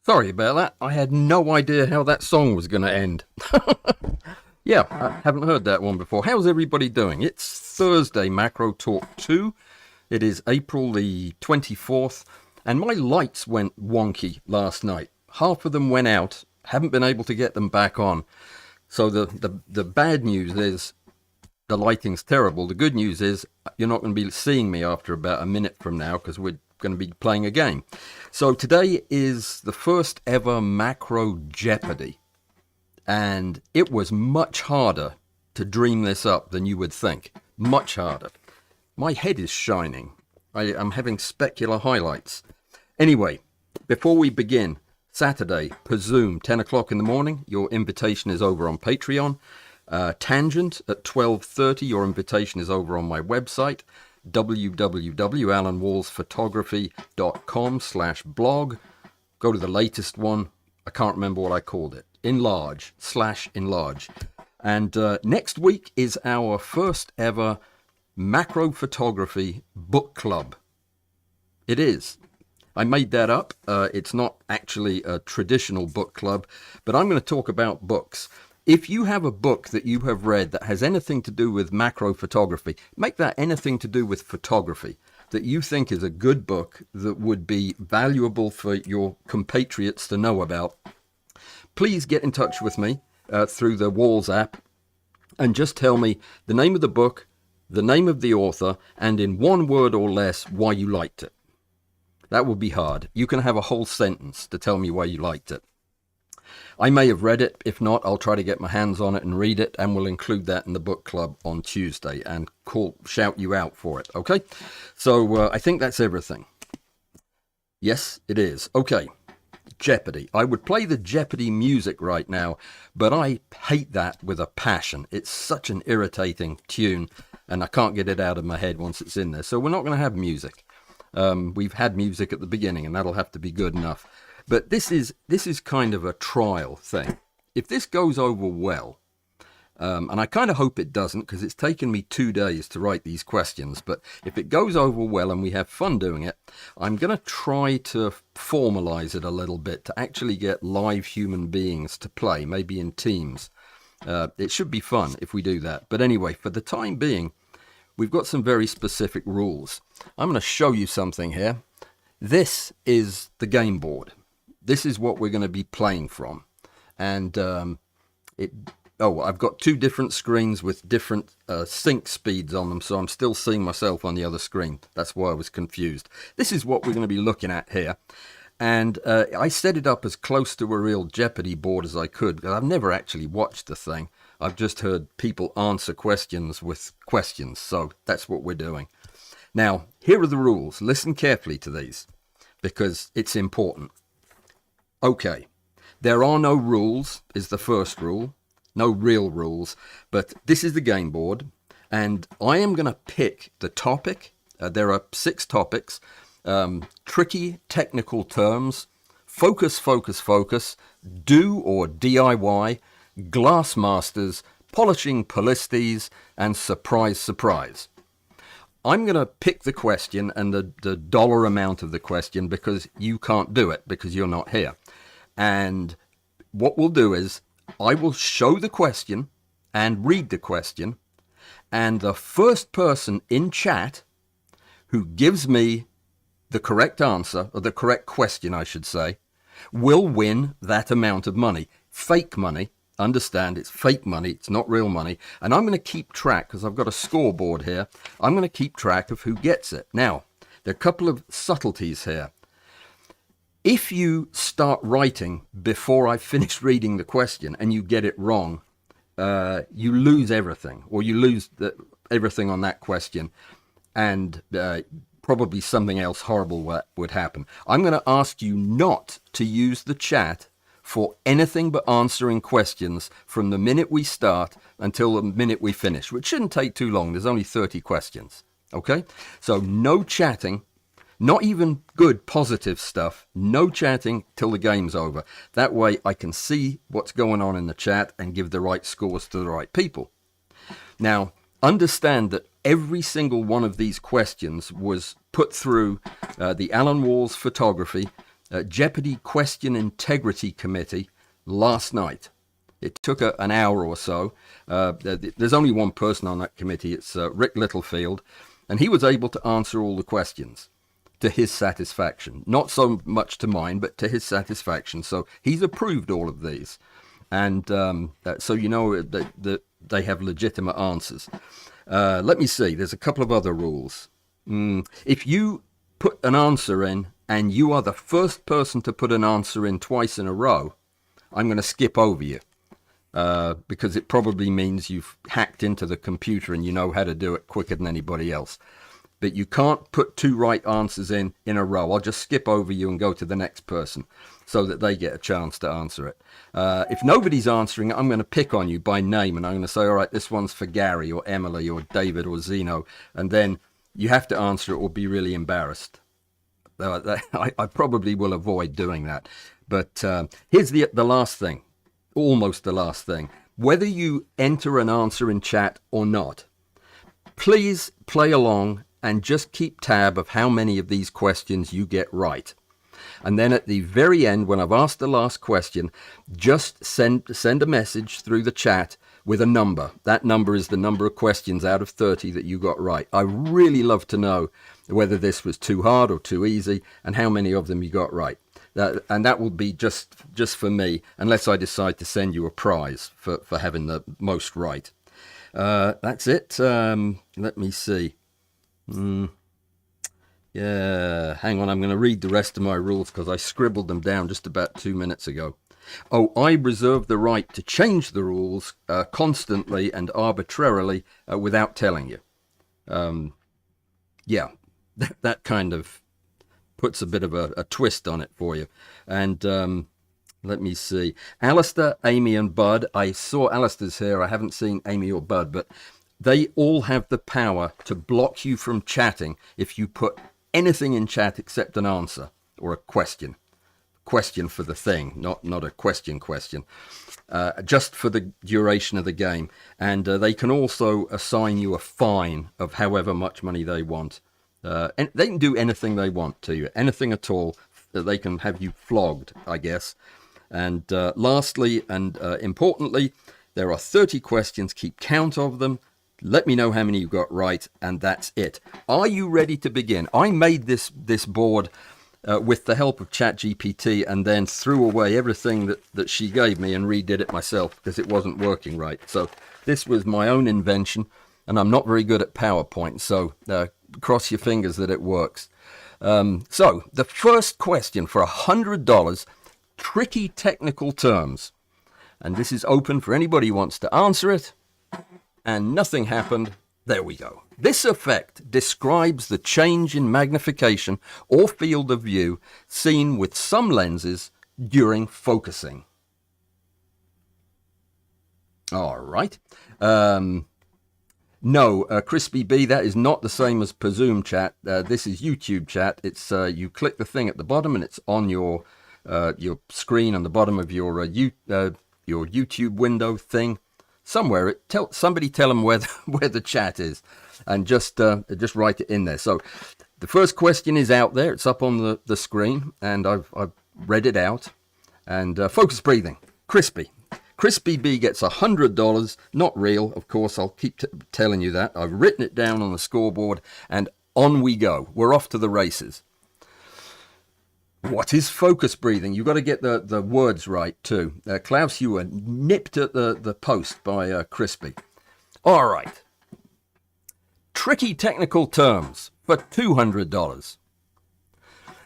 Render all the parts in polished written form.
Sorry about that. I had no idea how that song was going to end. Yeah, I haven't heard that one before. How's everybody doing? It's Thursday, Macro Talk 2. It is April the 24th, and my lights went wonky last night. Half of them went out. Haven't been able to get them back on. So the bad news is the lighting's terrible. The good news is you're not going to be seeing me after about a minute from now because we're going to be playing a game. So today is the first ever Macro Jeopardy. And it was much harder to dream this up than you would think. Much harder. My head is shining. I'm having specular highlights. Anyway, before we begin, Saturday, per Zoom, 10 o'clock in the morning. Your invitation is over on Patreon. Tangent at 12:30. Your invitation is over on my website, www.alanwallsphotography.com/blog. Go to the latest one. I can't remember what I called it. Enlarge. And next week is our first ever macro photography book club. It is. I made that up. It's not actually a traditional book club, but I'm going to talk about books. If you have a book that you have read that has anything to do with macro photography, make that anything to do with photography that you think is a good book that would be valuable for your compatriots to know about. Please get in touch with me through the Walls app and just tell me the name of the book, the name of the author, and in one word or less why you liked it. That would be hard. You can have a whole sentence to tell me why you liked it. I may have read it. If not, I'll try to get my hands on it and read it, and we'll include that in the book club on Tuesday and shout you out for it, okay? So I think that's everything. Yes, it is. Okay. Jeopardy. I would play the Jeopardy music right now, but I hate that with a passion. It's such an irritating tune, and I can't get it out of my head once it's in there. So we're not going to have music. We've had music at the beginning, and that'll have to be good enough. But this is kind of a trial thing. If this goes over well, and I kind of hope it doesn't because it's taken me 2 days to write these questions. But if it goes over well and we have fun doing it, I'm going to try to formalize it a little bit to actually get live human beings to play, maybe in teams. It should be fun if we do that. But anyway, for the time being, we've got some very specific rules. I'm going to show you something here. This is the game board. This is what we're going to be playing from. And I've got two different screens with different sync speeds on them, so I'm still seeing myself on the other screen. That's why I was confused. This is what we're going to be looking at here. And I set it up as close to a real Jeopardy board as I could, because I've never actually watched the thing. I've just heard people answer questions with questions, so that's what we're doing. Now, here are the rules. Listen carefully to these, because it's important. Okay, there are no rules, is the first rule. No real rules, but this is the game board, and I am going to pick the topic. There are 6 topics, tricky technical terms, focus, do or DIY, glass masters, polishing Polistes, and surprise. I'm going to pick the question and the dollar amount of the question because you can't do it because you're not here. And what we'll do is I will show the question and read the question, and the first person in chat who gives me the correct answer, or the correct question, I should say, will win that amount of money. Fake money. Understand, it's fake money. It's not real money. And I'm going to keep track, because I've got a scoreboard here. I'm going to keep track of who gets it. Now, there are a couple of subtleties here. If you start writing before I finish reading the question and you get it wrong, you lose everything, or you lose everything on that question, and probably something else horrible would happen. I'm going to ask you not to use the chat for anything but answering questions from the minute we start until the minute we finish, which shouldn't take too long. There's only 30 questions. Okay? So no chatting. Not even good, positive stuff. No chatting till the game's over. That way I can see what's going on in the chat and give the right scores to the right people. Now, understand that every single one of these questions was put through the Alan Walls Photography Jeopardy Question Integrity Committee last night. It took an hour or so. There's only one person on that committee. It's Rick Littlefield, and he was able to answer all the questions to his satisfaction. Not so much to mine, but to his satisfaction. So he's approved all of these. And so you know that they have legitimate answers. Let me see. There's a couple of other rules. If you put an answer in and you are the first person to put an answer in twice in a row, I'm going to skip over you. Because it probably means you've hacked into the computer and you know how to do it quicker than anybody else. But you can't put two right answers in a row. I'll just skip over you and go to the next person so that they get a chance to answer it. If nobody's answering it, I'm going to pick on you by name, and I'm going to say, all right, this one's for Gary or Emily or David or Zeno, and then you have to answer it or be really embarrassed. I probably will avoid doing that. But here's the last thing, almost the last thing. Whether you enter an answer in chat or not, please play along and just keep tab of how many of these questions you get right. And then at the very end, when I've asked the last question, just send a message through the chat with a number. That number is the number of questions out of 30 that you got right. I really love to know whether this was too hard or too easy and how many of them you got right. And that will be just for me, unless I decide to send you a prize for having the most right. That's it. Let me see. Yeah, hang on. I'm going to read the rest of my rules because I scribbled them down just about 2 minutes ago. Oh, I reserve the right to change the rules constantly and arbitrarily without telling you. Yeah, that kind of puts a bit of a twist on it for you. And let me see. Alistair, Amy, and Bud. I saw Alistair's here. I haven't seen Amy or Bud, but they all have the power to block you from chatting if you put anything in chat except an answer or a question. Question for the thing, not a question. Just for the duration of the game. And they can also assign you a fine of however much money they want. And they can do anything they want to you, anything at all. They can have you flogged, I guess. And lastly and importantly, there are 30 questions. Keep count of them. Let me know how many you got right, and that's it. Are you ready to begin? I made this board with the help of ChatGPT and then threw away everything that she gave me and redid it myself because it wasn't working right. So this was my own invention, and I'm not very good at PowerPoint, so cross your fingers that it works. So the first question for $100, tricky technical terms. And this is open for anybody who wants to answer it. And nothing happened. There we go. This effect describes the change in magnification or field of view seen with some lenses during focusing. All right. No, Crispy B, that is not the same as Presume chat. This is YouTube chat. It's you click the thing at the bottom and it's on your screen on the bottom of your YouTube window thing. Somewhere, somebody tell them where the chat is, and just write it in there. So, the first question is out there. It's up on the screen, and I've read it out. And focus breathing, Crispy B gets $100. Not real, of course. I'll keep telling you that. I've written it down on the scoreboard, and on we go. We're off to the races. What is focus breathing? You've got to get the words right, too. Klaus, you were nipped at the post by Crispy. All right. Tricky technical terms for $200.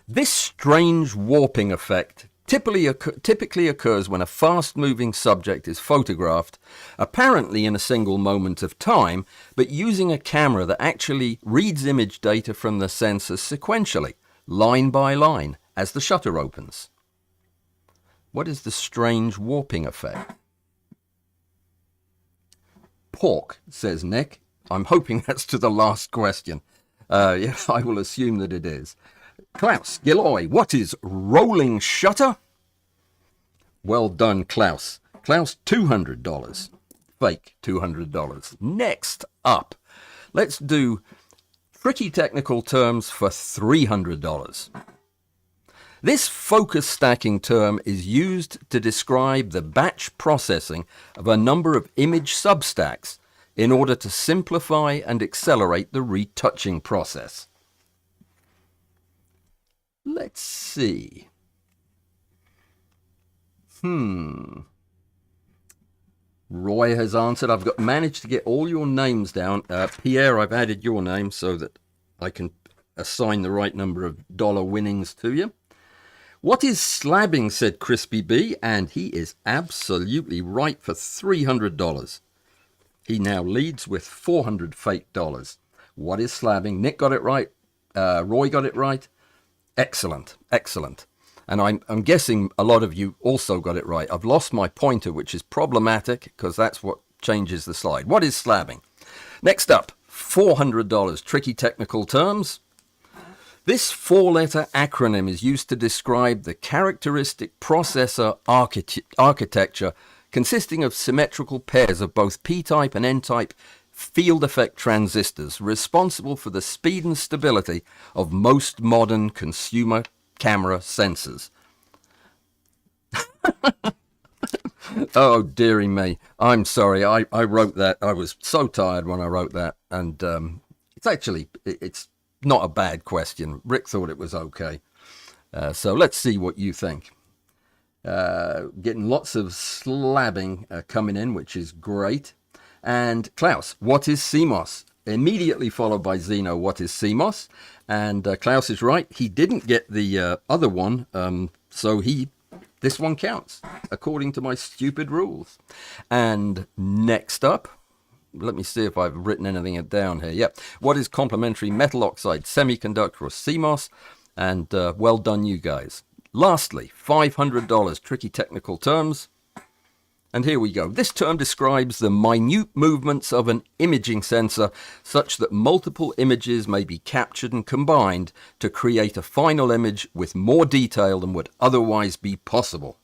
This strange warping effect typically occurs when a fast-moving subject is photographed, apparently in a single moment of time, but using a camera that actually reads image data from the sensors sequentially, line by line, as the shutter opens. What is the strange warping effect? Pork, says Nick. I'm hoping that's to the last question. Yeah, I will assume that it is. Klaus Gilloy, what is rolling shutter? Well done, Klaus. Klaus, $200. Fake $200. Next up, let's do tricky technical terms for $300. This focus stacking term is used to describe the batch processing of a number of image substacks in order to simplify and accelerate the retouching process. Let's see. Roy has answered. I've managed to get all your names down. Pierre, I've added your name so that I can assign the right number of dollar winnings to you. What is slabbing, said Crispy B, and he is absolutely right for $300. He now leads with 400 fake dollars. What is slabbing? Nick got it right. Roy got it right. Excellent, excellent. And I'm guessing a lot of you also got it right. I've lost my pointer, which is problematic because that's what changes the slide. What is slabbing? Next up, $400. Tricky technical terms. This four-letter acronym is used to describe the characteristic processor architecture consisting of symmetrical pairs of both P-type and N-type field effect transistors responsible for the speed and stability of most modern consumer camera sensors. Oh, dearie me. I'm sorry. I wrote that. I was so tired when I wrote that. And it's not a bad question. Rick thought it was okay. So let's see what you think. Getting lots of slabbing coming in, which is great. And Klaus, what is CMOS? Immediately followed by Zeno, what is CMOS? And Klaus is right. He didn't get the other one, so this one counts, according to my stupid rules. And next up, let me see if I've written anything down here. Yep. What is complementary metal oxide semiconductor, or CMOS? And well done, you guys. Lastly, $500, tricky technical terms. And here we go. This term describes the minute movements of an imaging sensor such that multiple images may be captured and combined to create a final image with more detail than would otherwise be possible.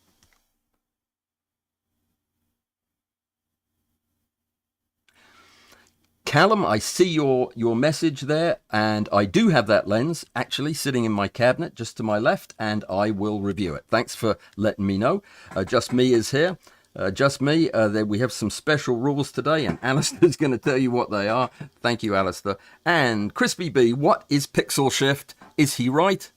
Callum, I see your message there, and I do have that lens actually sitting in my cabinet just to my left, and I will review it. Thanks for letting me know. Just Me is here. Just Me, we have some special rules today, and Alistair's going to tell you what they are. Thank you, Alistair. And Crispy B, what is pixel shift? Is he right?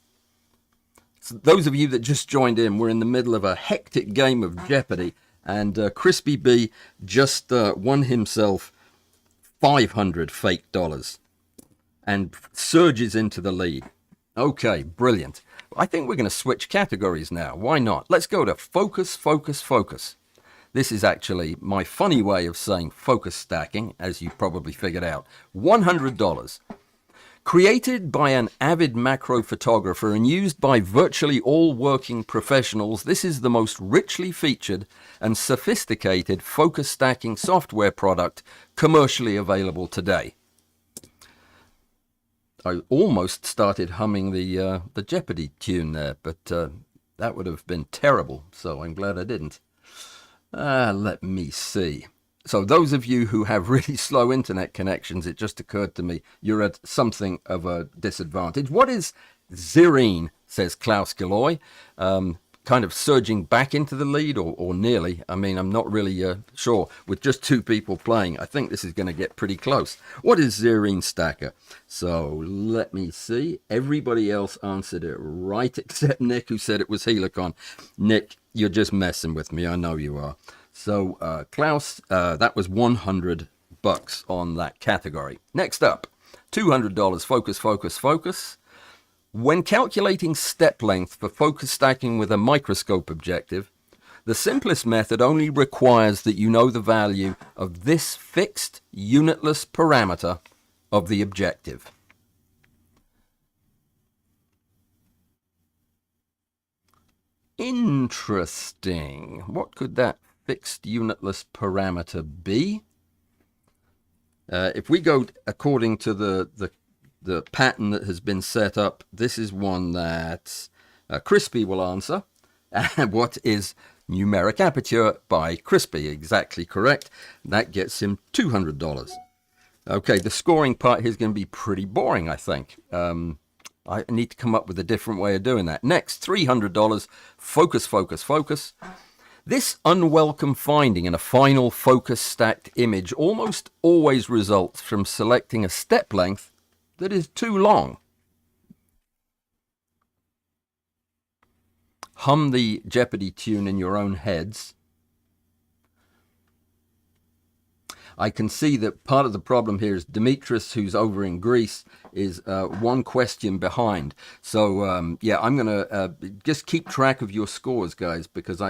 So those of you that just joined in, we're in the middle of a hectic game of Jeopardy, and Crispy B just won himself 500 fake dollars and surges into the lead. Okay, brilliant. I think we're going to switch categories now. Why not? Let's go to focus, focus, focus. This is actually my funny way of saying focus stacking, as you probably figured out. $100. Created by an avid macro photographer and used by virtually all working professionals, this is the most richly featured and sophisticated focus stacking software product commercially available today. I almost started humming the Jeopardy tune there, but that would have been terrible, so I'm glad I didn't. Let me see. So those of you who have really slow internet connections, it just occurred to me, you're at something of a disadvantage. What is Zirine, says Klaus Galoy, kind of surging back into the lead, or nearly. I mean, I'm not really sure. With just two people playing, I think this is going to get pretty close. What is Zirine Stacker? So let me see. Everybody else answered it right except Nick, who said it was Helicon. Nick, you're just messing with me. I know you are. So Klaus, that was $100 on that category. Next up, $200. Focus, focus, focus. When calculating step length for focus stacking with a microscope objective, the simplest method only requires that you know the value of this fixed unitless parameter of the objective. Interesting. What could that fixed unitless parameter be? If we go according to the pattern that has been set up, this is one that Crispy will answer. And what is numeric aperture by Crispy? Exactly correct. That gets him $200. Okay, the scoring part here is going to be pretty boring, I think. I'm I need to come up with a different way of doing that. Next, $300. Focus, focus, focus. This unwelcome finding in a final focus stacked image almost always results from selecting a step length that is too long. Hum the Jeopardy tune in your own heads. I can see that part of the problem here is Demetrius, who's over in Greece, is one question behind. So, yeah, I'm going to just keep track of your scores, guys, because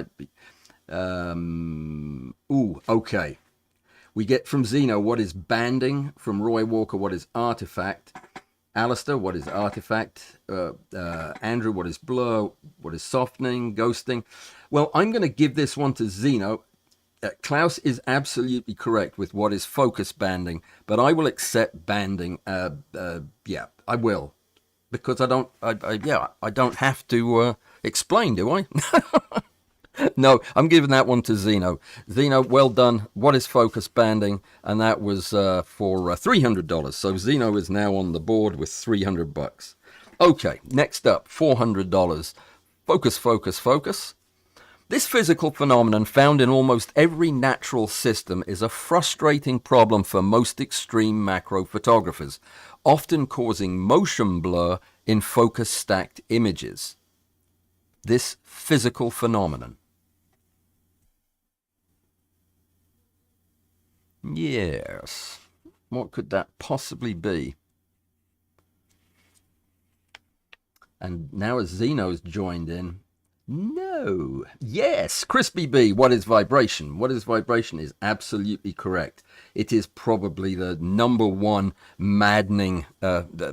okay. We get from Zeno, what is banding? From Roy Walker, what is artifact? Alistair, what is artifact? Andrew, what is blur? What is softening? Ghosting? Well, I'm going to give this one to Zeno. Klaus is absolutely correct with what is focus banding, but I will accept banding. Yeah, I will, because I don't have to explain, do I? No, I'm giving that one to Zeno. Zeno, well done. What is focus banding? And that was for $300. So Zeno is now on the board with $300. Okay, next up, $400. Focus, focus, focus. This physical phenomenon found in almost every natural system is a frustrating problem for most extreme macro photographers, often causing motion blur in focus stacked images. This physical phenomenon. Yes. What could that possibly be? And now as Zeno's joined in, no. Yes. Crispy B, what is vibration? What is vibration is absolutely correct. It is probably the number one maddening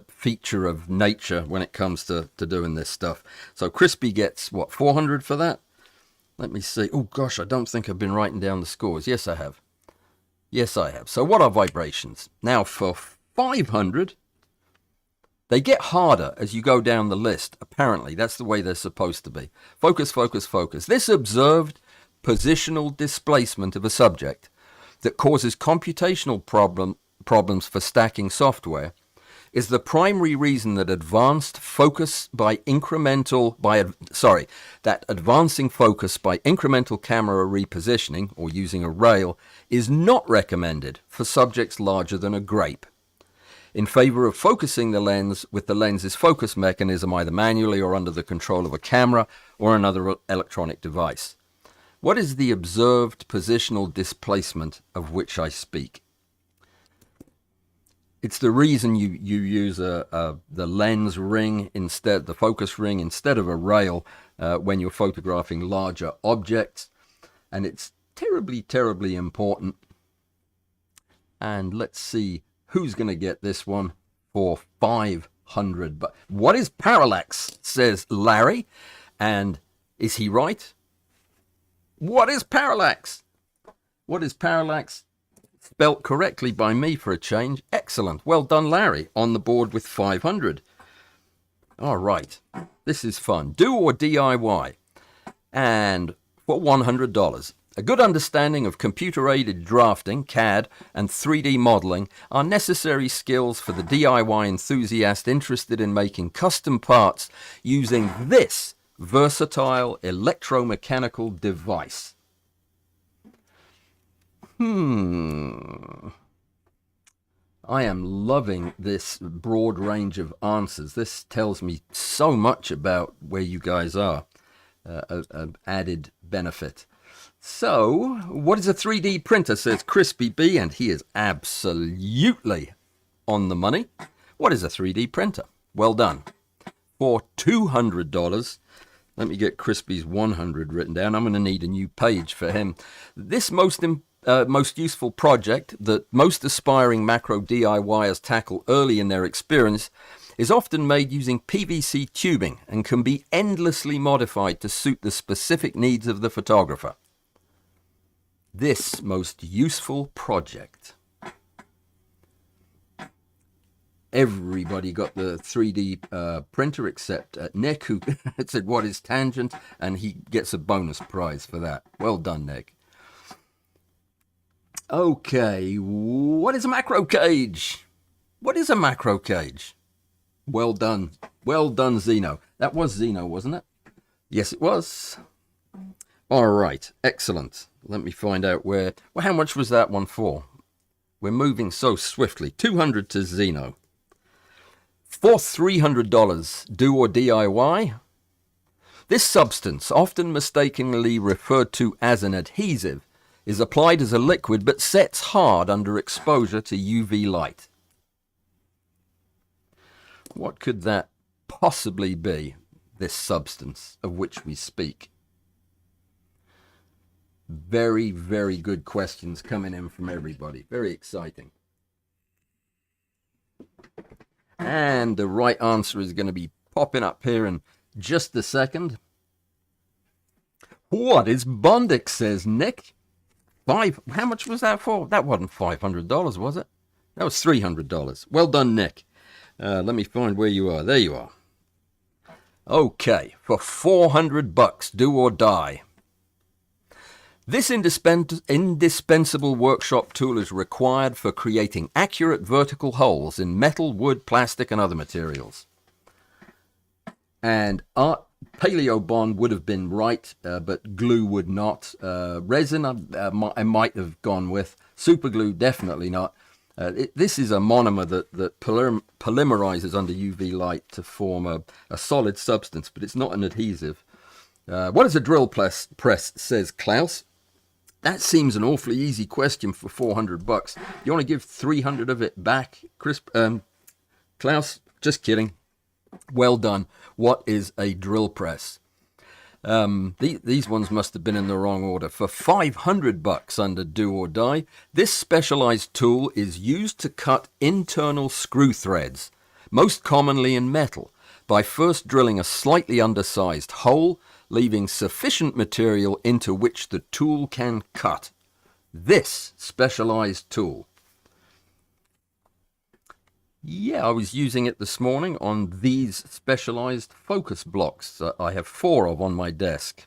feature of nature when it comes to doing this stuff. So Crispy gets, what, 400 for that? Let me see. Oh, gosh, I don't think I've been writing down the scores. Yes, I have. Yes, I have. So what are vibrations? Now, for 500... they get harder as you go down the list. Apparently, that's the way they're supposed to be. Focus, focus, focus. This observed positional displacement of a subject that causes computational problems for stacking software is the primary reason that advancing focus by incremental camera repositioning, or using a rail, is not recommended for subjects larger than a grape, in favor of focusing the lens with the lens's focus mechanism either manually or under the control of a camera or another electronic device. What is the observed positional displacement of which I speak? It's the reason you use the lens ring instead, the focus ring instead of a rail when you're photographing larger objects. And it's terribly, terribly important. And let's see who's going to get this one for 500. But what is parallax, says Larry. And is he right? What is parallax? What is parallax? Spelt correctly by me for a change. Excellent. Well done, Larry. On the board with 500. All right. This is fun. Do or DIY? And for $100. A good understanding of computer-aided drafting, CAD, and 3D modeling are necessary skills for the DIY enthusiast interested in making custom parts using this versatile electromechanical device. I am loving this broad range of answers. This tells me so much about where you guys are. An added benefit. So, what is a 3D printer, says Crispy B, and he is absolutely on the money. What is a 3D printer? Well done. For $200, let me get Crispy's 100 written down. I'm going to need a new page for him. This most useful project that most aspiring macro DIYers tackle early in their experience is often made using PVC tubing and can be endlessly modified to suit the specific needs of the photographer. This most useful project. Everybody got the 3D printer except Nick, who said, what is tangent? And he gets a bonus prize for that. Well done, Nick. Okay, what is a macro cage? What is a macro cage? Well done. Well done, Zeno. That was Zeno, wasn't it? Yes, it was. All right. Excellent. Let me find out where... Well, how much was that one for? We're moving so swiftly. 200 to Zeno. For $300, do or DIY? This substance, often mistakenly referred to as an adhesive, is applied as a liquid but sets hard under exposure to UV light. What could that possibly be, this substance of which we speak? Very, very good questions coming in from everybody. Very exciting. And the right answer is going to be popping up here in just a second. What is Bondic, says Nick. How much was that for? That wasn't $500, was it? That was $300. Well done, Nick. Let me find where you are. There you are. Okay, for $400, do or die. This indispensable workshop tool is required for creating accurate vertical holes in metal, wood, plastic, and other materials. And Paleo Bond would have been right, but glue would not. Resin, I might have gone with. Super glue, definitely not. This is a monomer that polymerizes under UV light to form a solid substance, but it's not an adhesive. What is a drill press, says Klaus. That seems an awfully easy question for $400. You want to give 300 of it back, Klaus? Just kidding. Well done. What is a drill press? These ones must have been in the wrong order. For $500 under do or die, this specialized tool is used to cut internal screw threads, most commonly in metal, by first drilling a slightly undersized hole, leaving sufficient material into which the tool can cut. This specialized tool. Yeah, I was using it this morning on these specialized focus blocks I have 4 of on my desk.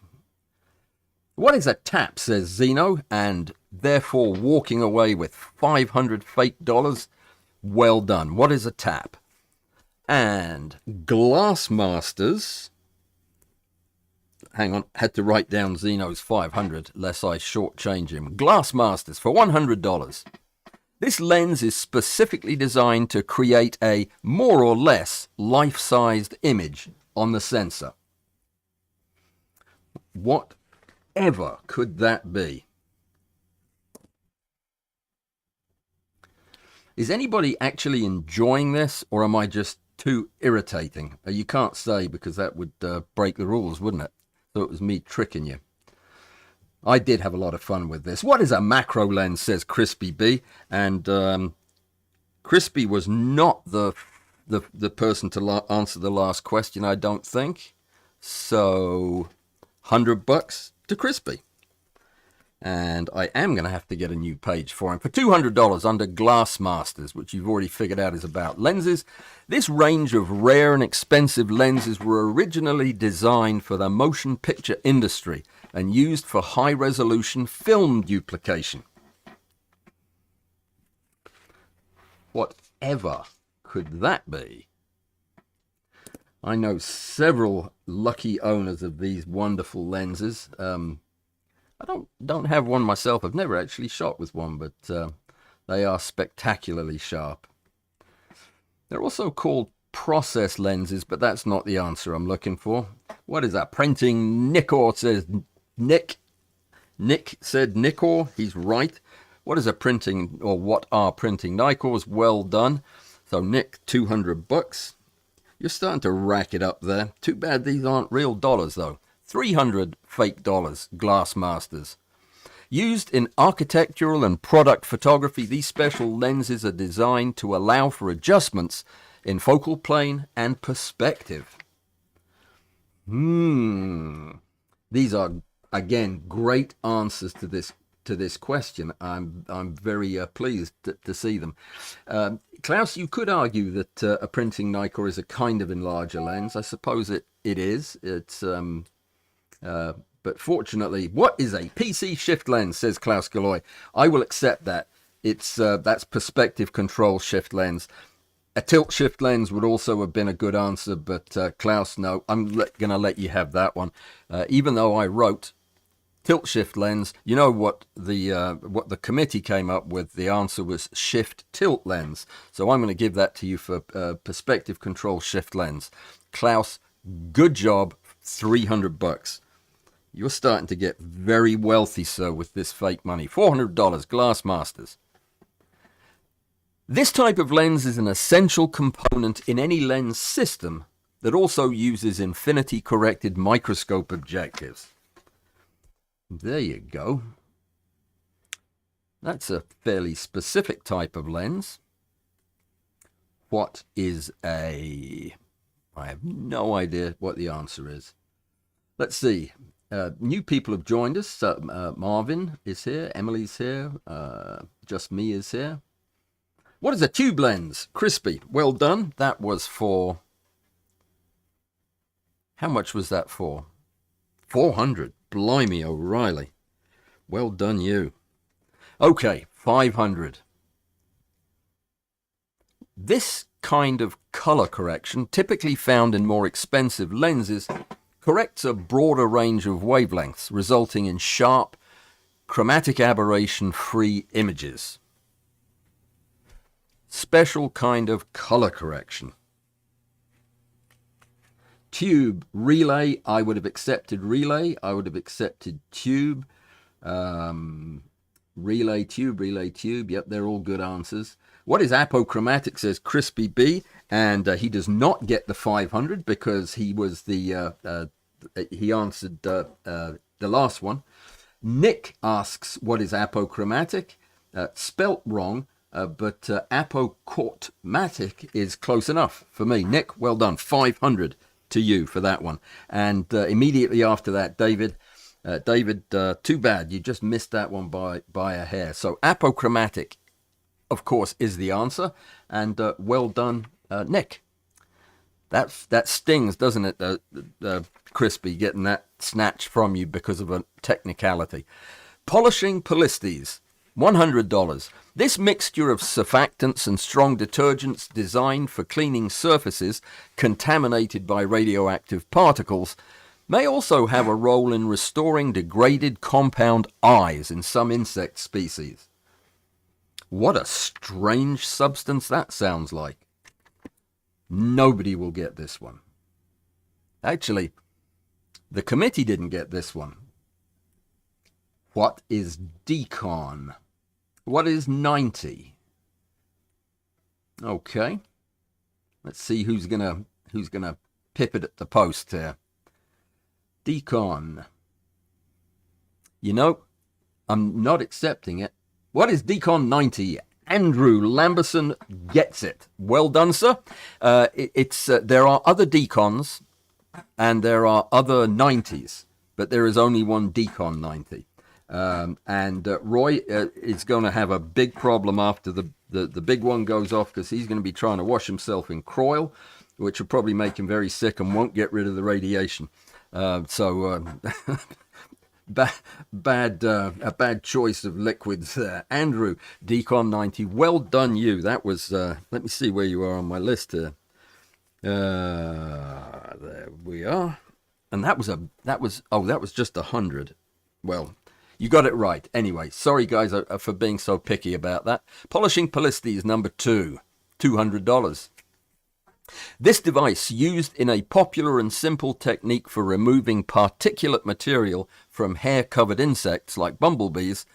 What is a tap, says Zeno, and therefore walking away with 500 fake dollars? Well done. What is a tap? And Glassmasters... Hang on, had to write down Zeno's 500, lest I shortchange him. Glassmasters for $100. This lens is specifically designed to create a more or less life-sized image on the sensor. Whatever could that be? Is anybody actually enjoying this, or am I just too irritating? You can't say, because that would break the rules, wouldn't it? So it was me tricking you. I did have a lot of fun with this. What is a macro lens, says Crispy B. And Crispy was not the person to answer the last question, I don't think. So $100 to Crispy. And I am going to have to get a new page for him. For $200 under Glassmasters, which you've already figured out is about lenses. This range of rare and expensive lenses were originally designed for the motion picture industry and used for high-resolution film duplication. Whatever could that be? I know several lucky owners of these wonderful lenses. I don't have one myself. I've never actually shot with one, but they are spectacularly sharp. They're also called process lenses, but that's not the answer I'm looking for. What is that? Printing Nickor, says Nick. Nick said Nickor. He's right. What is a printing, or what are printing Nicors? Well done. So Nick, $200. You're starting to rack it up there. Too bad these aren't real dollars, though. 300 fake dollars, Glassmasters. Used in architectural and product photography, these special lenses are designed to allow for adjustments in focal plane and perspective. These are, again, great answers to this question. I'm very pleased to see them. Klaus, you could argue that a printing Nikkor is a kind of enlarger lens. I suppose it is. It's but fortunately, what is a PC shift lens, says Klaus Galoy. I will accept that. It's that's perspective control shift lens. A tilt shift lens would also have been a good answer, but Klaus, no, I'm going to let you have that one. Even though I wrote tilt shift lens, you know what the committee came up with? The answer was shift tilt lens. So I'm going to give that to you for perspective control shift lens. Klaus, good job, $300. You're starting to get very wealthy, sir, with this fake money. $400, Glassmasters. This type of lens is an essential component in any lens system that also uses infinity-corrected microscope objectives. There you go. That's a fairly specific type of lens. What is a... I have no idea what the answer is. Let's see. New people have joined us. Marvin is here. Emily's here. Just Me is here. What is a tube lens? Crispy. Well done. That was for... How much was that for? 400. Blimey O'Reilly. Well done, you. Okay, 500. This kind of color correction, typically found in more expensive lenses, corrects a broader range of wavelengths, resulting in sharp, chromatic aberration-free images. Special kind of color correction. Tube, relay, I would have accepted relay. I would have accepted tube. Relay, tube, relay, tube. Yep, they're all good answers. What is apochromatic, says Crispy B. And he does not get the 500 because he was the... he answered the last one. Nick asks, what is apochromatic? Spelt wrong. But apochromatic is close enough for me. Nick, well done. 500 to you for that one. And immediately after that, David, too bad. You just missed that one by a hair. So apochromatic, of course, is the answer. And well done, Nick. That stings, doesn't it, Crispy, getting that snatch from you because of a technicality. Polishing Polistes. $100. This mixture of surfactants and strong detergents designed for cleaning surfaces contaminated by radioactive particles may also have a role in restoring degraded compound eyes in some insect species. What a strange substance that sounds like. Nobody will get this one. Actually, the committee didn't get this one. What is decon? What is 90? Okay. Let's see who's gonna pip it at the post here. Decon. You know, I'm not accepting it. What is decon 90? Andrew Lamberson gets it. Well done, sir. There are other decons and there are other 90s, but there is only one decon 90. Roy is going to have a big problem after the big one goes off because he's going to be trying to wash himself in Croyle, which will probably make him very sick and won't get rid of the radiation. A bad choice of liquids there. Andrew, Decon 90, well done you. That was, let me see where you are on my list here. There we are. And that was just 100. Well, you got it right. Anyway, sorry guys for being so picky about that. Polishing Polistes number 2, $200. This device, used in a popular and simple technique for removing particulate material from hair-covered insects like bumblebees,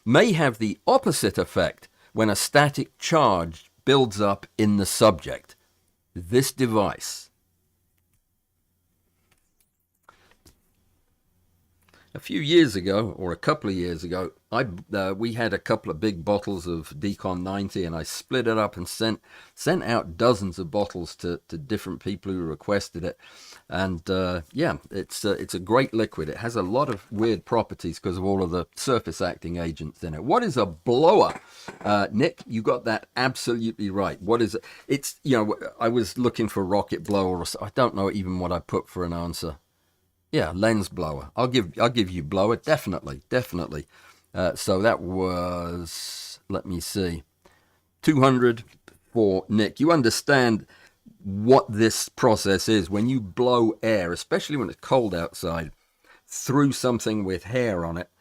may have the opposite effect when a static charge builds up in the subject. This device. A few years ago, or a couple of years ago, we had a couple of big bottles of Decon 90, and I split it up and sent out dozens of bottles to different people who requested it. And yeah, it's a great liquid. It has a lot of weird properties because of all of the surface acting agents in it. What is a blower? Nick, you got that absolutely right. What is it? It's, I was looking for rocket blower, or I don't know even what I put for an answer. Yeah, lens blower. I'll give you blower, definitely. So that was, let me see, 200 for Nick. You understand what this process is. When you blow air, especially when it's cold outside, through something with hair on it,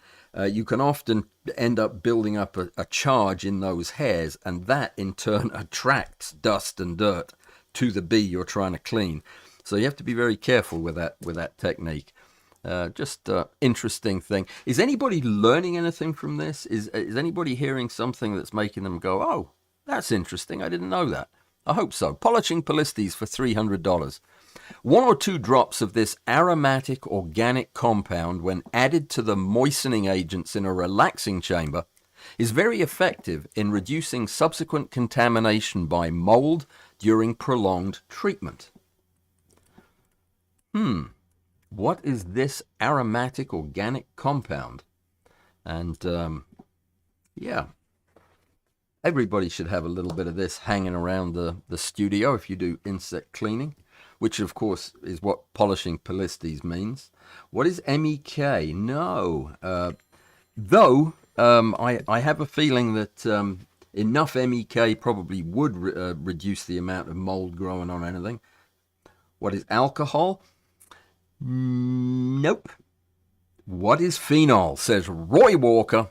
you can often end up building up a charge in those hairs, and that in turn attracts dust and dirt to the bee you're trying to clean. So you have to be very careful with that technique. Just interesting thing. Is anybody learning anything from this? Is anybody hearing something that's making them go, oh, that's interesting, I didn't know that? I hope so. Polishing Polistes for $300. 1 or 2 drops of this aromatic organic compound, when added to the moistening agents in a relaxing chamber, is very effective in reducing subsequent contamination by mold during prolonged treatment. What is this aromatic organic compound? And yeah, everybody should have a little bit of this hanging around the studio if you do insect cleaning, which of course is what polishing Polistes means. What is MEK? No. Though I have a feeling that enough MEK probably would reduce the amount of mold growing on anything. What is alcohol? Nope. What is phenol? Says Roy Walker,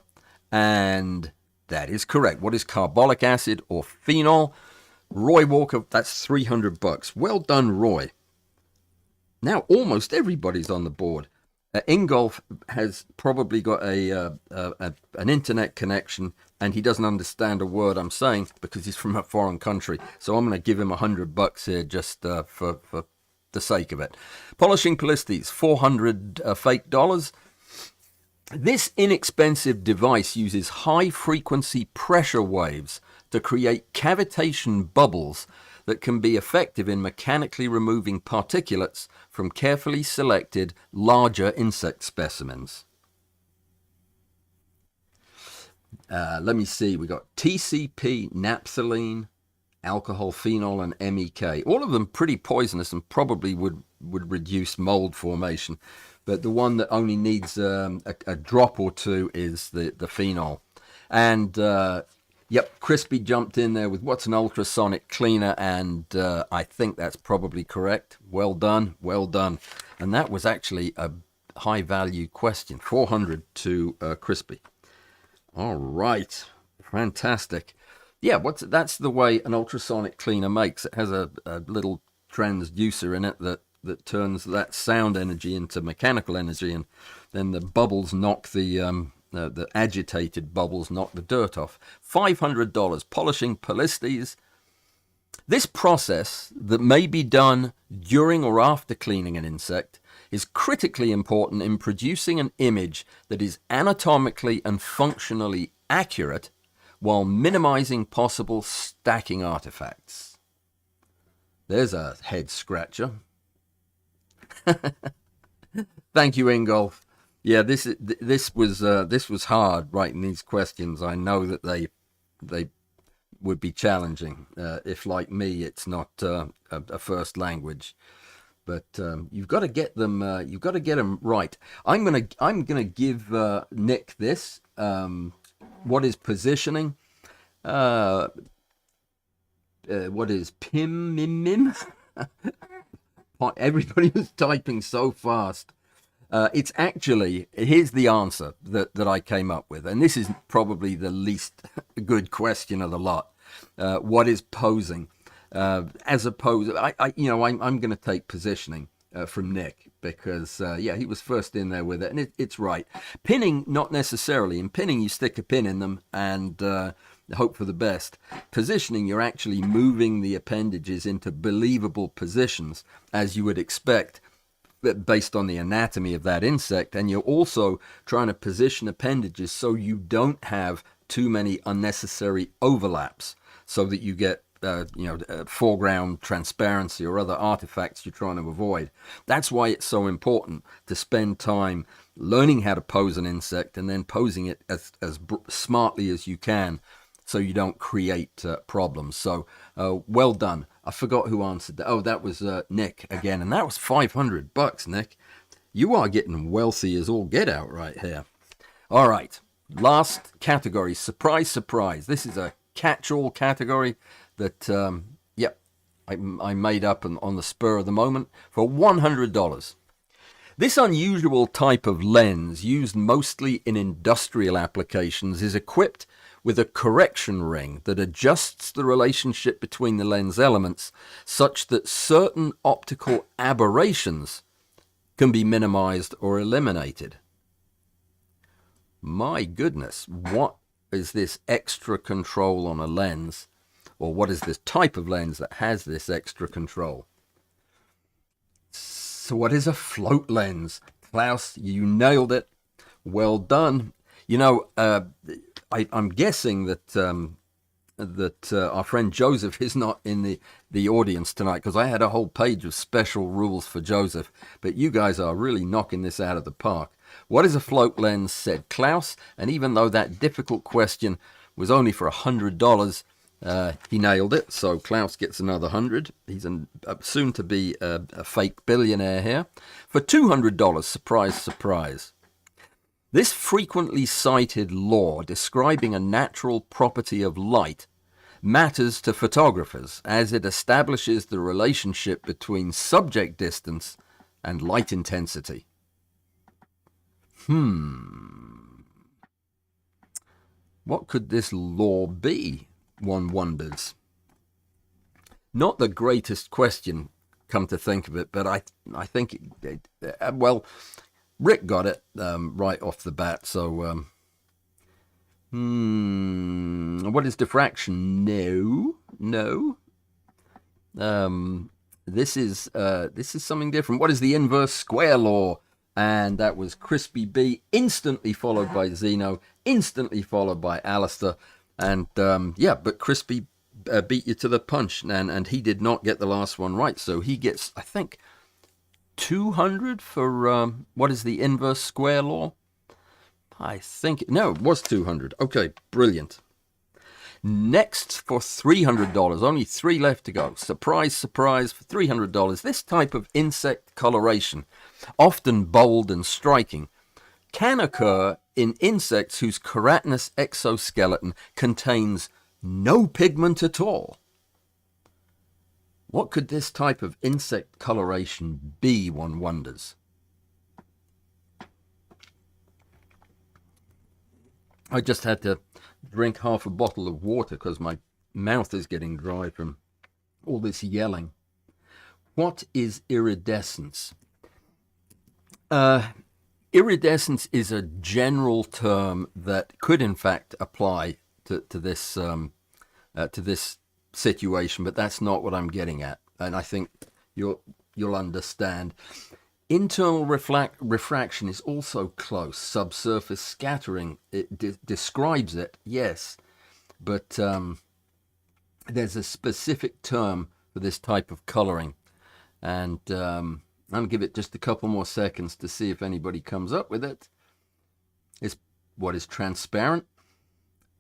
and that is correct. What is carbolic acid or phenol? Roy Walker, that's $300. Well done, Roy. Now almost everybody's on the board. Ingolf has probably got an internet connection, and he doesn't understand a word I'm saying because he's from a foreign country. So I'm going to give him $100 here just for the sake of it. Polishing Polistes, 400 fake dollars. This inexpensive device uses high-frequency pressure waves to create cavitation bubbles that can be effective in mechanically removing particulates from carefully selected larger insect specimens. Let me see. We got TCP, naphthalene, alcohol, phenol, and MEK. All of them pretty poisonous and probably would reduce mold formation. But the one that only needs a drop or two is the phenol. And yep, Crispy jumped in there with what's an ultrasonic cleaner, and I think that's probably correct. Well done, well done. And that was actually a high-value question. 400 to Crispy. All right, fantastic. Yeah, that's the way an ultrasonic cleaner makes. It has a little transducer in it that turns that sound energy into mechanical energy, and then the bubbles knock the agitated bubbles knock the dirt off. $500. Polishing Polistes. This process that may be done during or after cleaning an insect is critically important in producing an image that is anatomically and functionally accurate while minimizing possible stacking artifacts. There's a head scratcher. Thank you, Ingolf. Yeah, this was hard writing these questions. I know that they would be challenging if, like me, it's not a first language. But you've got to get them. You've got to get them right. I'm gonna give Nick this. What is positioning? What is pim? Everybody was typing so fast. It's actually, here's the answer that I came up with, and this is probably the least good question of the lot. What is posing? As opposed, I'm going to take positioning from Nick because, he was first in there with it, and it's right. Pinning, not necessarily. In pinning, you stick a pin in them and hope for the best. Positioning, you're actually moving the appendages into believable positions, as you would expect, based on the anatomy of that insect, and you're also trying to position appendages so you don't have too many unnecessary overlaps, so that you get foreground transparency or other artifacts you're trying to avoid. That's why it's so important to spend time learning how to pose an insect and then posing it as smartly as you can, so you don't create problems. So well done. I forgot who answered that. Oh, that was Nick again, and that was $500, Nick. You are getting wealthy as all get out right here. All right, last category. Surprise, surprise. This is a catch-all category. that, yep, I made up on the spur of the moment for $100. This unusual type of lens, used mostly in industrial applications, is equipped with a correction ring that adjusts the relationship between the lens elements such that certain optical aberrations can be minimized or eliminated. My goodness, what is this extra control on a lens? Or what is this type of lens that has this extra control? So what is a float lens? Klaus, you nailed it. Well done. You know, I'm guessing that our friend Joseph is not in the audience tonight, because I had a whole page of special rules for Joseph. But you guys are really knocking this out of the park. What is a float lens, said Klaus, and even though that difficult question was only for $100, he nailed it, so Klaus gets another 100. He's soon to be a fake billionaire here. For $200, surprise, surprise. This frequently cited law describing a natural property of light matters to photographers, as it establishes the relationship between subject distance and light intensity. What could this law be, one wonders? Not the greatest question, come to think of it, but I think, well, Rick got it right off the bat, so, what is diffraction? No. This is something different. What is the inverse square law? And that was Crispy B, instantly followed by Zeno, instantly followed by Alistair. And yeah, but Crispy beat you to the punch, and he did not get the last one right. So he gets, I think, 200 for what is the inverse square law? I think, no, it was 200. Okay, brilliant. Next, for $300, only 3 left to go. Surprise, surprise, for $300, this type of insect coloration, often bold and striking, can occur in insects whose keratinous exoskeleton contains no pigment at all. What could this type of insect coloration be, one wonders? I just had to drink half a bottle of water because my mouth is getting dry from all this yelling. What is iridescence? Iridescence is a general term that could in fact apply to this situation, but that's not what I'm getting at, and I think you'll understand. Internal refraction is also close. Subsurface scattering, it describes it, yes, but there's a specific term for this type of coloring, and I'll give it just a couple more seconds to see if anybody comes up with it. It's what is transparent.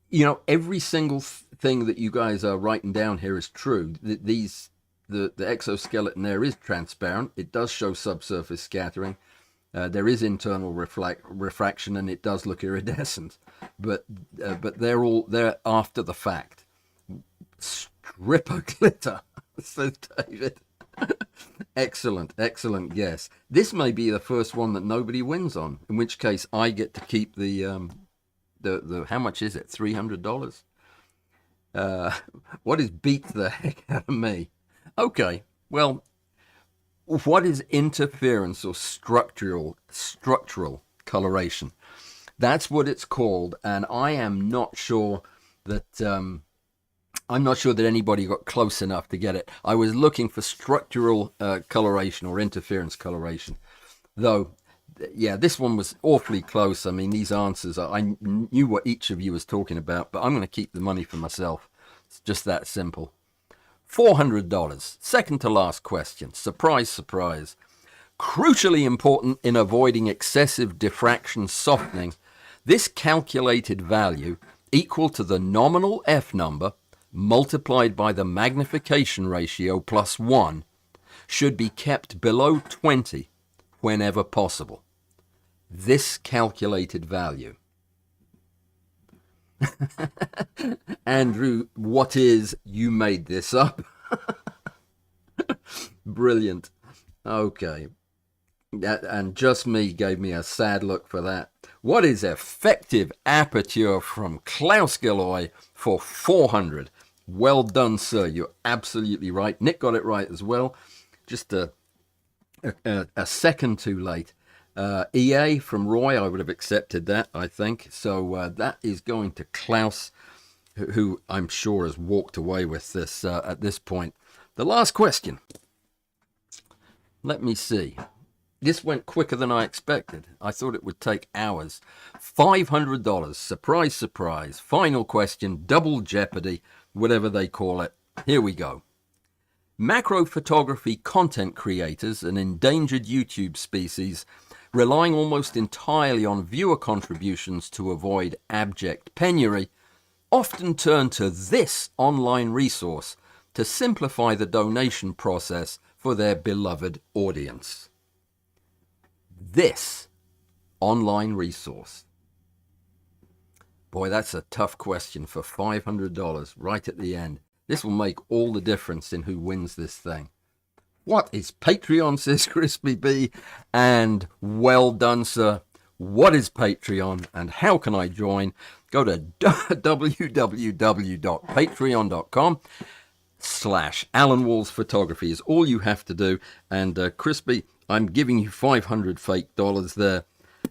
You know, every single thing that you guys are writing down here is true. The exoskeleton there is transparent. It does show subsurface scattering. There is internal refraction, and it does look iridescent. But they're after the fact. Stripper glitter, says David. Excellent guess. This may be the first one that nobody wins on. In which case, I get to keep the how much is it? $300. What is beat the heck out of me? Okay, well, what is interference or structural coloration? That's what it's called, and I am not sure that anybody got close enough to get it. I was looking for structural coloration or interference coloration, though. Yeah, this one was awfully close. I mean, these answers, I knew what each of you was talking about, but I'm going to keep the money for myself. It's just that simple. $400, second to last question. Surprise, surprise. Crucially important in avoiding excessive diffraction softening, this calculated value, equal to the nominal F number multiplied by the magnification ratio plus 1, should be kept below 20 whenever possible. This calculated value. Andrew, what is you made this up? Brilliant. Okay. And Just Me gave me a sad look for that. What is effective aperture from Klaus Gilloy for 400? Well done, sir. You're absolutely right. Nick got it right as well. Just a second too late. EA from Roy, I would have accepted that, I think. So that is going to Klaus, who I'm sure has walked away with this at this point. The last question. Let me see. This went quicker than I expected. I thought it would take hours. $500. Surprise, surprise. Final question. Double Jeopardy, whatever they call it. Here we go. Macro photography content creators, an endangered YouTube species, relying almost entirely on viewer contributions to avoid abject penury, often turn to this online resource to simplify the donation process for their beloved audience. This online resource. Boy, that's a tough question for $500 right at the end. This will make all the difference in who wins this thing. What is Patreon, says Crispy B? And well done, sir. What is Patreon and how can I join? Go to www.patreon.com/Alan Walls Photography is all you have to do. And Crispy, I'm giving you 500 fake dollars there,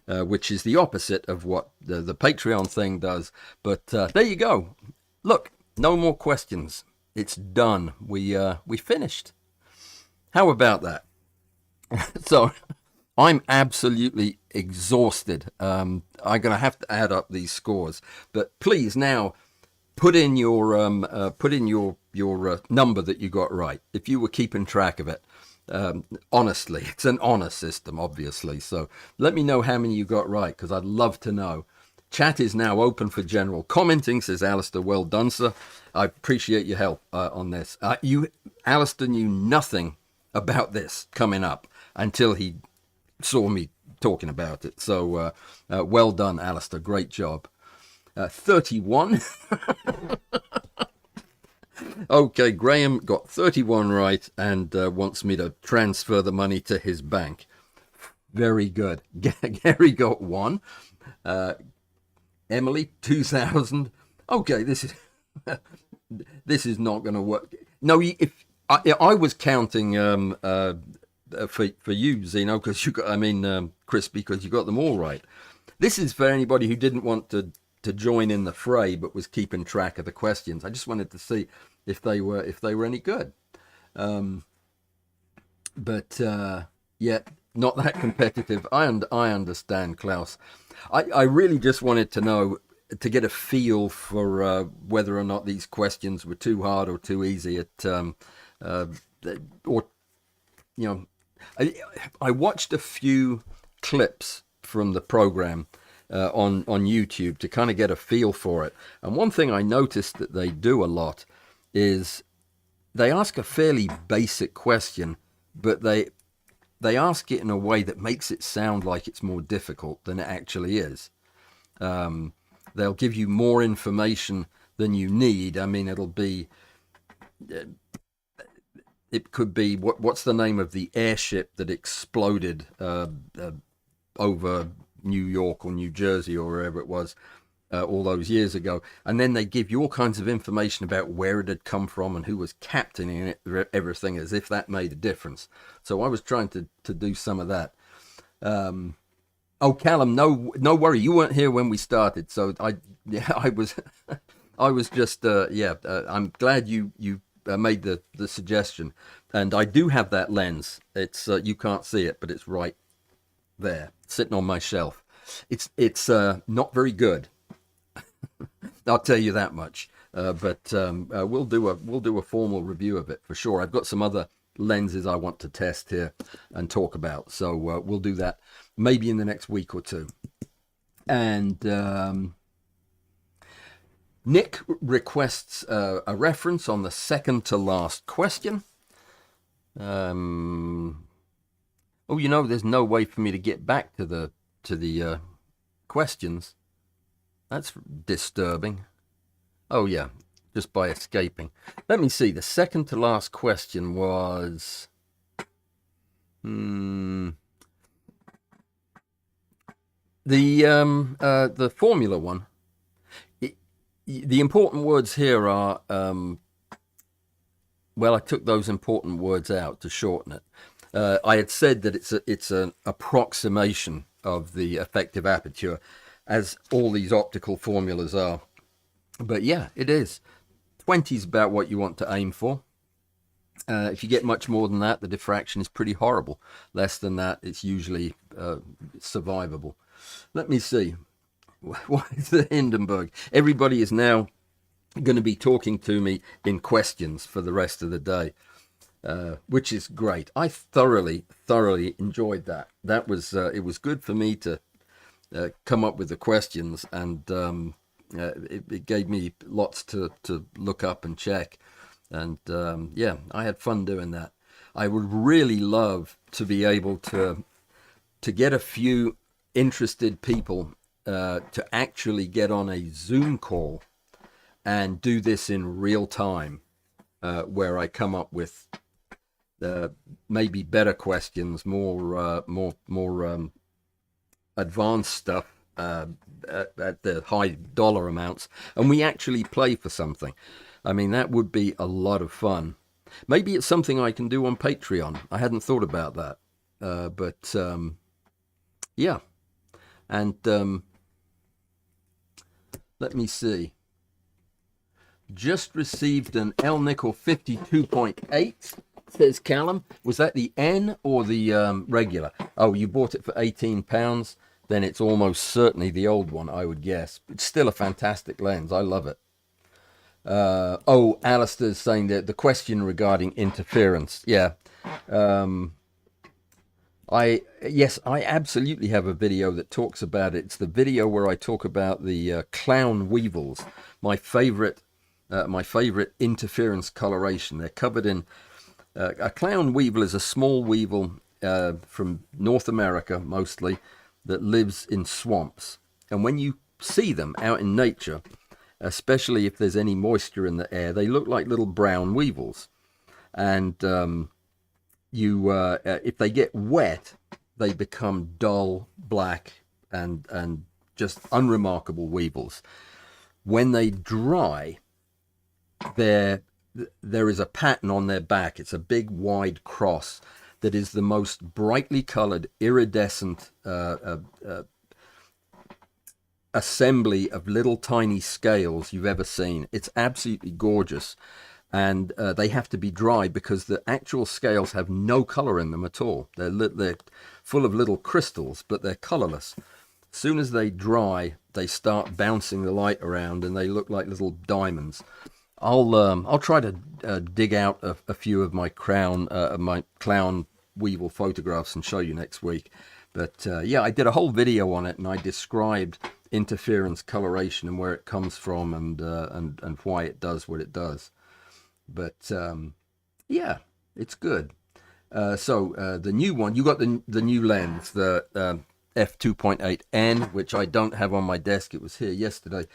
which is the opposite of what the Patreon thing does. But there you go. Look, no more questions. It's done. We finished. How about that? So I'm absolutely exhausted. I'm going to have to add up these scores. But please now put in your number that you got right. If you were keeping track of it. Honestly, it's an honor system, obviously. So let me know how many you got right, because I'd love to know. Chat is now open for general commenting, says Alistair. Well done, sir. I appreciate your help on this. Alistair knew nothing about this coming up until he saw me talking about it. So well done, Alistair. Great job. 31. Okay, Graham got 31 right and wants me to transfer the money to his bank. Very good. Gary got 1. Emily, 2,000. Okay, this is not going to work. No, if I was counting for you, Zeno, because you got, Crispy, because you got them all right. This is for anybody who didn't want to join in the fray but was keeping track of the questions. I just wanted to see if they were any good. But yet not that competitive. I understand, Klaus. I really just wanted to know, to get a feel for whether or not these questions were too hard or too easy. I watched a few clips from the program on YouTube to kind of get a feel for it. And one thing I noticed that they do a lot is they ask a fairly basic question, but they ask it in a way that makes it sound like it's more difficult than it actually is. They'll give you more information than you need. I mean, it'll be... It could be, what's the name of the airship that exploded over New York or New Jersey or wherever it was all those years ago. And then they give you all kinds of information about where it had come from and who was captaining it, everything, as if that made a difference. So I was trying to do some of that. Oh, Callum, no worry. You weren't here when we started. So I was just, I'm glad you made the suggestion. And I do have that lens. It's you can't see it, but it's right there, sitting on my shelf. It's not very good. I'll tell you that much. But we'll do a formal review of it for sure. I've got some other lenses I want to test here and talk about. So we'll do that maybe in the next week or two. And Nick requests a reference on the second to last question. There's no way for me to get back to the questions. That's disturbing. Oh, yeah, just by escaping. Let me see. The second to last question was... the formula one. The important words here are... well, I took those important words out to shorten it. I had said that it's an approximation of the effective aperture, as all these optical formulas are. But yeah, it is. 20 is about what you want to aim for. If you get much more than that, the diffraction is pretty horrible. Less than that, it's usually survivable. Let me see. What is the Hindenburg? Everybody is now going to be talking to me in questions for the rest of the day, which is great. I thoroughly enjoyed that. That was it was good for me to come up with the questions, and it gave me lots to look up and check. And yeah, I had fun doing that. I would really love to be able to get a few interested people to actually get on a Zoom call and do this in real time, where I come up with maybe better questions, more advanced stuff at the high dollar amounts, and we actually play for something. I mean, that would be a lot of fun. Maybe it's something I can do on Patreon. I hadn't thought about that, but yeah. And let me see. Just received an L nickel 52.8, says Callum. Was that the N or the regular? Oh, you bought it for £18. Then it's almost certainly the old one, I would guess. It's still a fantastic lens. I love it. Oh, Alistair's saying that the question regarding interference. Yeah. Yes, I absolutely have a video that talks about it. It's the video where I talk about the clown weevils, my favorite interference coloration. They're covered in a clown weevil is a small weevil from North America mostly that lives in swamps. And when you see them out in nature, especially if there's any moisture in the air, they look like little brown weevils. And if they get wet, they become dull black and just unremarkable weevils. When they dry, there is a pattern on their back. It's a big wide cross that is the most brightly colored iridescent assembly of little tiny scales you've ever seen. It's absolutely gorgeous. And they have to be dry because the actual scales have no color in them at all. They're full of little crystals, but they're colorless. As soon as they dry, they start bouncing the light around, and they look like little diamonds. I'll try to dig out a few of my clown weevil photographs and show you next week. But yeah, I did a whole video on it, and I described interference coloration and where it comes from, and why it does what it does. But yeah, it's good. So the new one, you got the new lens, the f2.8N, which I don't have on my desk. It was here yesterday.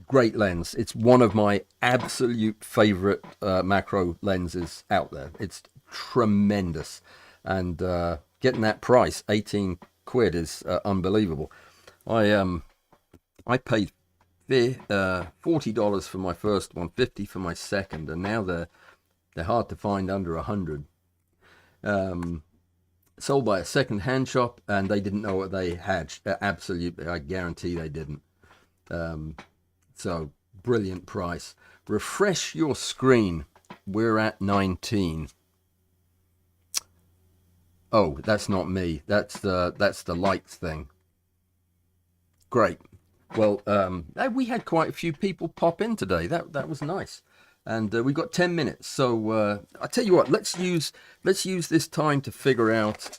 Great lens. It's one of my absolute favorite macro lenses out there. It's tremendous, and getting that price, 18 quid, is unbelievable. I paid $40 for my first one, $50 for my second, and now they're hard to find under 100. Sold by a second-hand shop, and they didn't know what they had. Absolutely, I guarantee they didn't. So brilliant price. Refresh your screen. We're at 19. Oh, that's not me. That's the lights thing. Great. Well, we had quite a few people pop in today. That was nice, and we've got 10 minutes. So I tell you what, let's use this time to figure out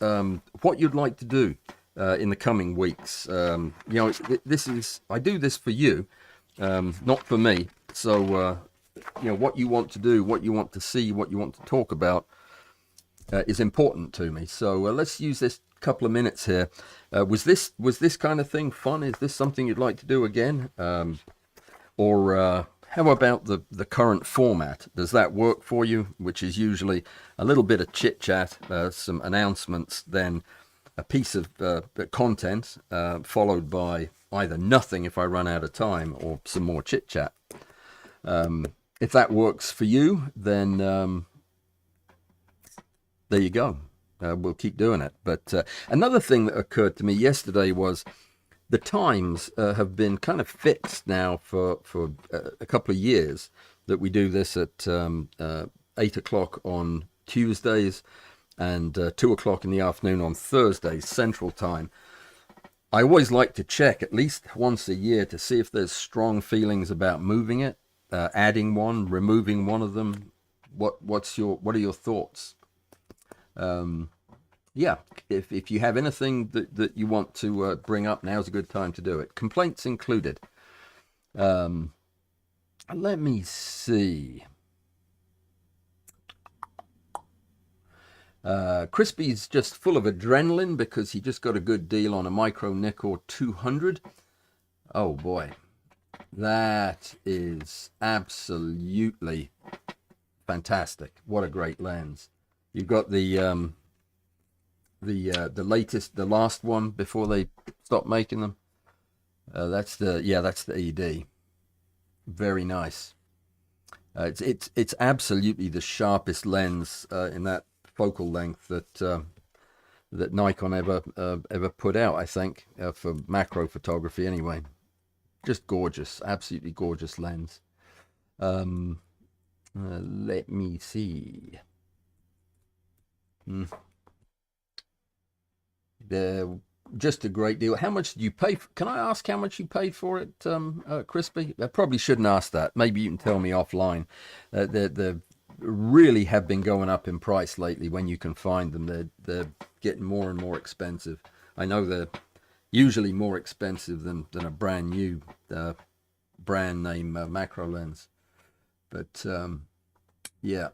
what you'd like to do in the coming weeks. You know, I do this for you, not for me. So you know, what you want to do, what you want to see, what you want to talk about is important to me. So let's use this couple of minutes here. Was this kind of thing fun? Is this something you'd like to do again? Or how about the current format? Does that work for you? Which is usually a little bit of chit chat, some announcements, then a piece of content, followed by either nothing if I run out of time, or some more chit chat. If that works for you, then there you go. We'll keep doing it. But another thing that occurred to me yesterday was the times have been kind of fixed now for a couple of years, that we do this at 8 o'clock on Tuesdays and 2 o'clock in the afternoon on Thursdays, Central Time. I always like to check at least once a year to see if there's strong feelings about moving it, adding one, removing one of them. What are your thoughts? Yeah, if you have anything that you want to bring up, now's a good time to do it. Complaints included. Let me see. Crispy's just full of adrenaline because he just got a good deal on a micro Nikkor 200. Oh boy, that is absolutely fantastic. What a great lens. You've got the latest, the last one before they stopped making them. That's the ED. Very nice. It's absolutely the sharpest lens in that focal length that Nikon ever put out, I think, for macro photography anyway. Just gorgeous, absolutely gorgeous lens. Let me see. Just a great deal. How much did you pay for? Can I ask how much you paid for it, Crispy? I probably shouldn't ask that. Maybe you can tell me offline. They really have been going up in price lately when you can find them. They're getting more and more expensive. I know they're usually more expensive than a brand new brand name macro lens. But yeah.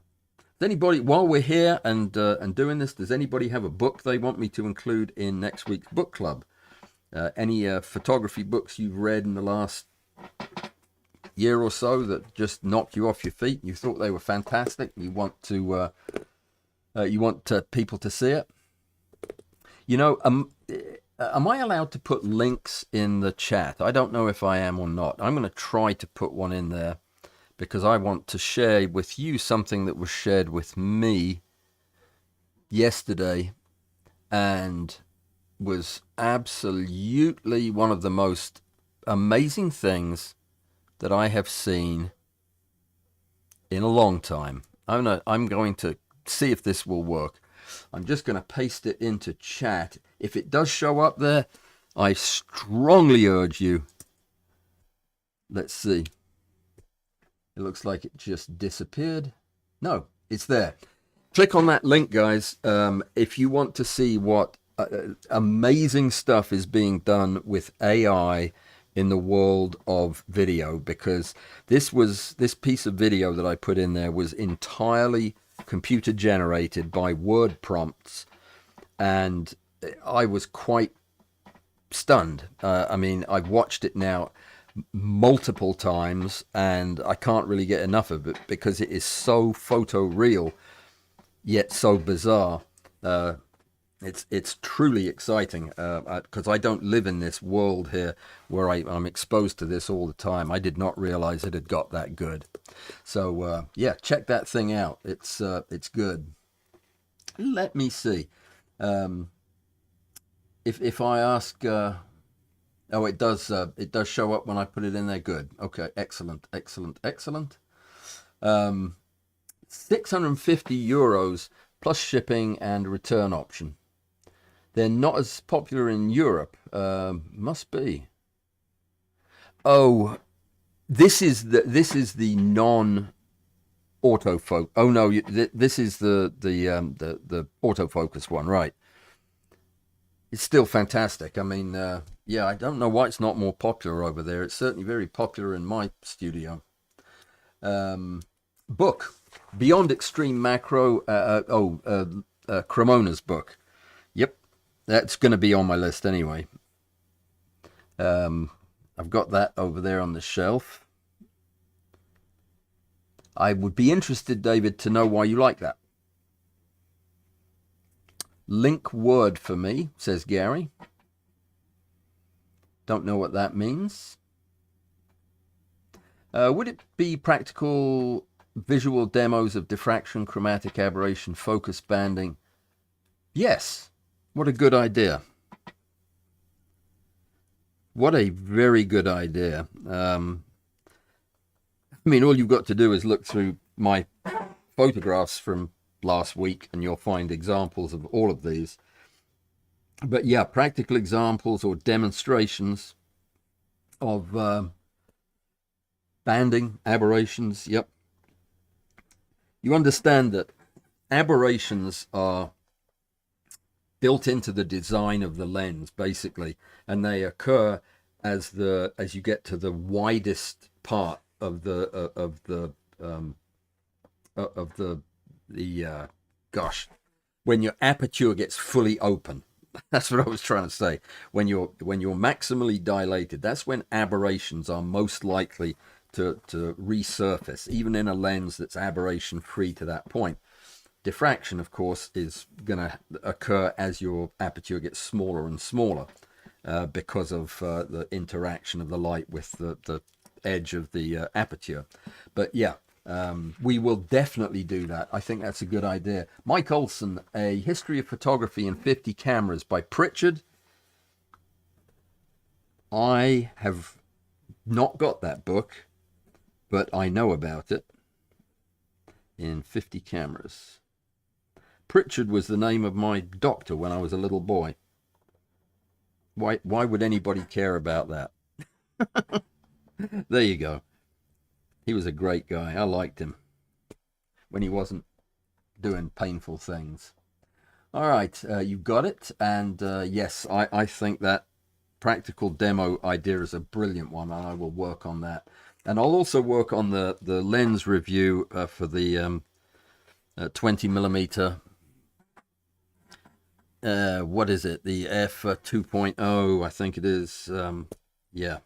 Does anybody, while we're here and doing this, does anybody have a book they want me to include in next week's book club? Any photography books you've read in the last year or so that just knocked you off your feet and you thought they were fantastic? You want people to see it? You know, am I allowed to put links in the chat? I don't know if I am or not. I'm going to try to put one in there, because I want to share with you something that was shared with me yesterday and was absolutely one of the most amazing things that I have seen in a long time. I'm going to see if this will work. I'm just going to paste it into chat. If it does show up there, I strongly urge you. Let's see. It looks like it just disappeared. No, it's there. Click on that link, guys, if you want to see what amazing stuff is being done with AI in the world of video, because this piece of video that I put in there was entirely computer generated by word prompts, and I was quite stunned. I mean, I've watched it now multiple times and I can't really get enough of it because it is so photo real yet so bizarre. It's truly exciting because I don't live in this world here where I'm exposed to this all the time. I did not realize it had got that good. So yeah, check that thing out. It's good. Let me see. If I ask oh, it does show up when I put it in there. Good. Okay, excellent. 650 euros plus shipping and return option. They're not as popular in Europe. Must be. Oh, this is the non autofocus. Oh no, this is the autofocus one, right? It's still fantastic. I mean, yeah, I don't know why it's not more popular over there. It's certainly very popular in my studio. Book, Beyond Extreme Macro. Cremona's book. Yep, that's going to be on my list anyway. I've got that over there on the shelf. I would be interested, David, to know why you like that. Link word for me, says Gary. Don't know what that means. Would it be practical visual demos of diffraction, chromatic aberration, focus banding? Yes. What a good idea. What a very good idea. I mean, all you've got to do is look through my photographs from last week and you'll find examples of all of these. But yeah, practical examples or demonstrations of banding, aberrations. Yep. You understand that aberrations are built into the design of the lens, basically, and they occur as you get to the widest part of the when your aperture gets fully open. That's what I was trying to say. When you're maximally dilated, that's when aberrations are most likely to resurface, even in a lens that's aberration free to that point. Diffraction, of course, is going to occur as your aperture gets smaller and smaller because of the interaction of the light with the edge of the aperture. But yeah, we will definitely do that. I think that's a good idea. Mike Olson, A History of Photography in 50 Cameras by Pritchard. I have not got that book, but I know about it. In 50 Cameras. Pritchard was the name of my doctor when I was a little boy. Why would anybody care about that? There you go. He was a great guy. I liked him when he wasn't doing painful things. All right, you got it. And yes, I think that practical demo idea is a brilliant one, and I will work on that. And I'll also work on the lens review for the 20 millimeter. What is it? The F 2.0, I think it is. Yeah.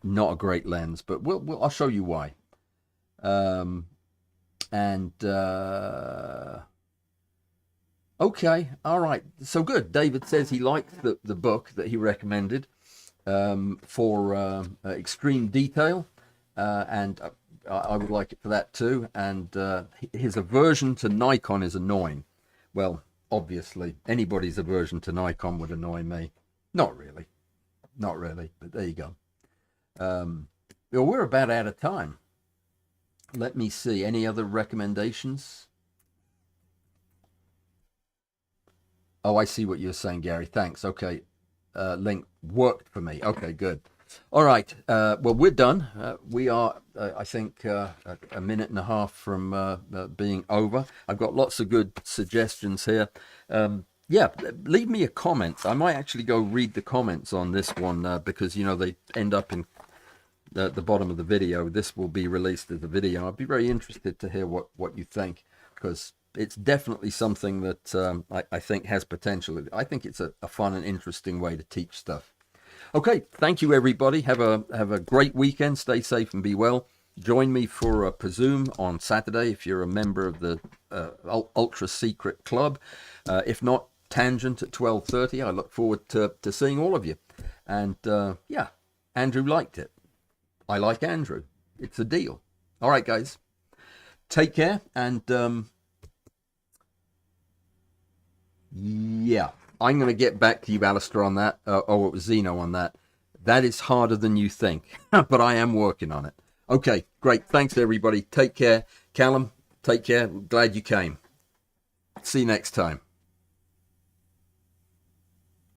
Not a great lens, but I'll show you why. Okay, all right. So good. David says he liked the book that he recommended for extreme detail, and I would like it for that too. And his aversion to Nikon is annoying. Well, obviously, anybody's aversion to Nikon would annoy me. Not really, but there you go. Well, we're about out of time. Let me see. Any other recommendations? Oh, I see what you're saying, Gary. Thanks. Okay. Link worked for me. Okay, good. All right. Well, we're done. We are, I think, a minute and a half from being over. I've got lots of good suggestions here. Yeah, leave me a comment. I might actually go read the comments on this one because, you know, they end up in the bottom of the video. This will be released as a video. I'd be very interested to hear what you think, because it's definitely something that I think has potential. I think it's a fun and interesting way to teach stuff. Okay, thank you, everybody. Have a great weekend. Stay safe and be well. Join me for Presume on Saturday if you're a member of the Ultra Secret Club. If not, Tangent at 12:30. I look forward to seeing all of you. And yeah, Andrew liked it. I like Andrew. It's a deal. All right, guys. Take care. And yeah, I'm going to get back to you, Alistair, on that. Oh, it was Zeno on that. That is harder than you think, but I am working on it. Okay, great. Thanks, everybody. Take care. Callum, take care. Glad you came. See you next time.